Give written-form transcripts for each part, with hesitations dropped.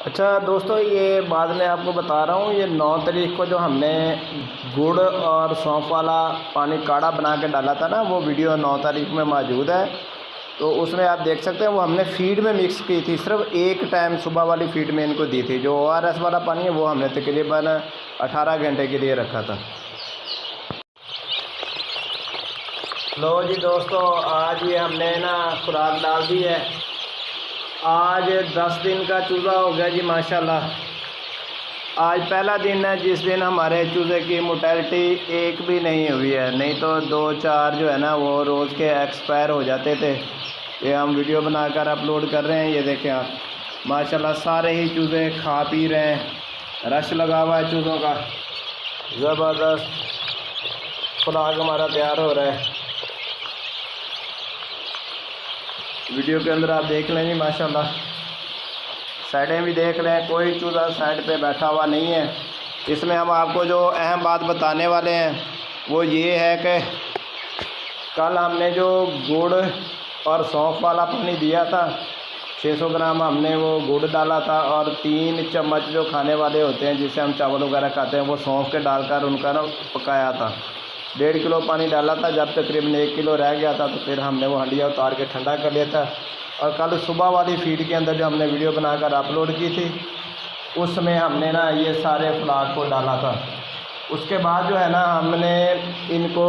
अच्छा दोस्तों, ये बाद में आपको बता रहा हूँ, ये 9 तारीख को जो हमने गुड़ और सौंफ वाला पानी काढ़ा बना के डाला था ना, वो वीडियो 9 तारीख में मौजूद है। तो उसमें आप देख सकते हैं वो हमने फीड में मिक्स की थी, सिर्फ एक टाइम सुबह वाली फीड में इनको दी थी। जो ORS वाला पानी है वो हमने तकरीबन 18 घंटे के लिए रखा था। लो जी दोस्तों, आज ये हमने ना खुराक डाल दी है। आज 10 दिन का चूज़ा हो गया जी माशाल्लाह। आज पहला दिन है जिस दिन हमारे चूज़े की मोर्टेलिटी एक भी नहीं हुई है, नहीं तो 2-4 जो है ना वो रोज़ के एक्सपायर हो जाते थे। ये हम वीडियो बनाकर अपलोड कर रहे हैं। ये देखें आप, माशाल्लाह सारे ही चूज़े खा पी रहे हैं, रश लगा हुआ है चूज़ों का, ज़बरदस्त खुराक हमारा तैयार हो रहा है। वीडियो के अंदर आप देख लें जी माशाल्लाह, साइडें भी देख लें, कोई चूज़ा साइड पे बैठा हुआ नहीं है। इसमें हम आपको जो अहम बात बताने वाले हैं वो ये है कि कल हमने जो गुड़ और सौंफ वाला पानी दिया था, 600 ग्राम हमने वो गुड़ डाला था और 3 चम्मच जो खाने वाले होते हैं जिससे हम चावल वगैरह खाते हैं वो सौंफ के डालकर उनका ना पकाया था। 1.5 किलो पानी डाला था। जब तकरीबन 1 किलो रह गया था तो फिर हमने वो हंडिया उतार के ठंडा कर लिया था। और कल सुबह वाली फीड के अंदर जो हमने वीडियो बनाकर अपलोड की थी उसमें हमने ना ये सारे फ्लाग को डाला था। उसके बाद जो है ना हमने इनको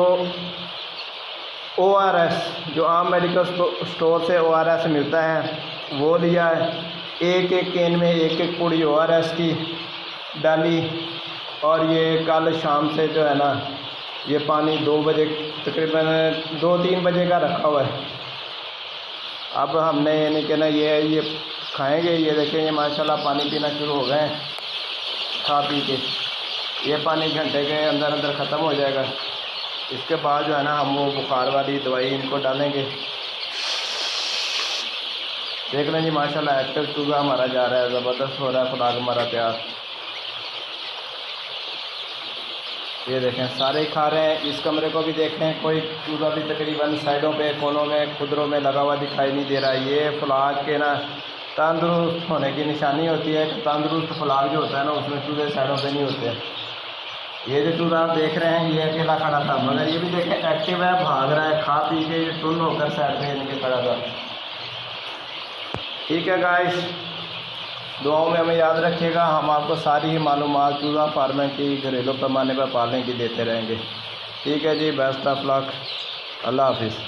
ORS जो आम मेडिकल स्टोर से ORS मिलता है वो लिया है। एक केन में एक पूड़ी ORS की डाली और ये कल शाम से जो है ना ये पानी 2 बजे तकरीबन 2-3 बजे का रखा हुआ है। अब हमने यानी कि ना ये खाएंगे। ये देखें, ये माशाल्लाह पानी पीना शुरू हो गए हैं खा पी के। ये पानी घंटे के अंदर अंदर ख़त्म हो जाएगा। इसके बाद जो है ना हम वो बुखार वाली दवाई इनको डालेंगे। देख लें जी माशाल्लाह, एक्टिव चूज़ा हमारा जा रहा है, ज़बरदस्त हो रहा है खुराक हमारा तैयार। ये देखें सारे खा रहे हैं। इस कमरे को भी देखें, कोई चूज़ा भी तकरीबन साइडों पे कोनों में खुदरों में लगा हुआ दिखाई नहीं दे रहा है। ये फ्लाग के ना तंदुरुस्त होने की निशानी होती है। तंदुरुस्त फ्लाग जो होता है ना उसमें चूज़े साइडों पे नहीं होते। ये जो चूज़ा आप देख रहे हैं ये अकेला खड़ा था, मगर ये भी देखें एक्टिव है, भाग रहा है, खा पी के ये टुन होकर साइड पे इनके खड़ा था। ठीक है गाइस, दुआओं में हमें याद रखिएगा। हम आपको सारी ही मालूमात चूज़ा फार्मिंग की घरेलू पैमाने पर पालने की देते रहेंगे। ठीक है जी, बेस्ट ऑफ लक, अल्लाह हाफिज़।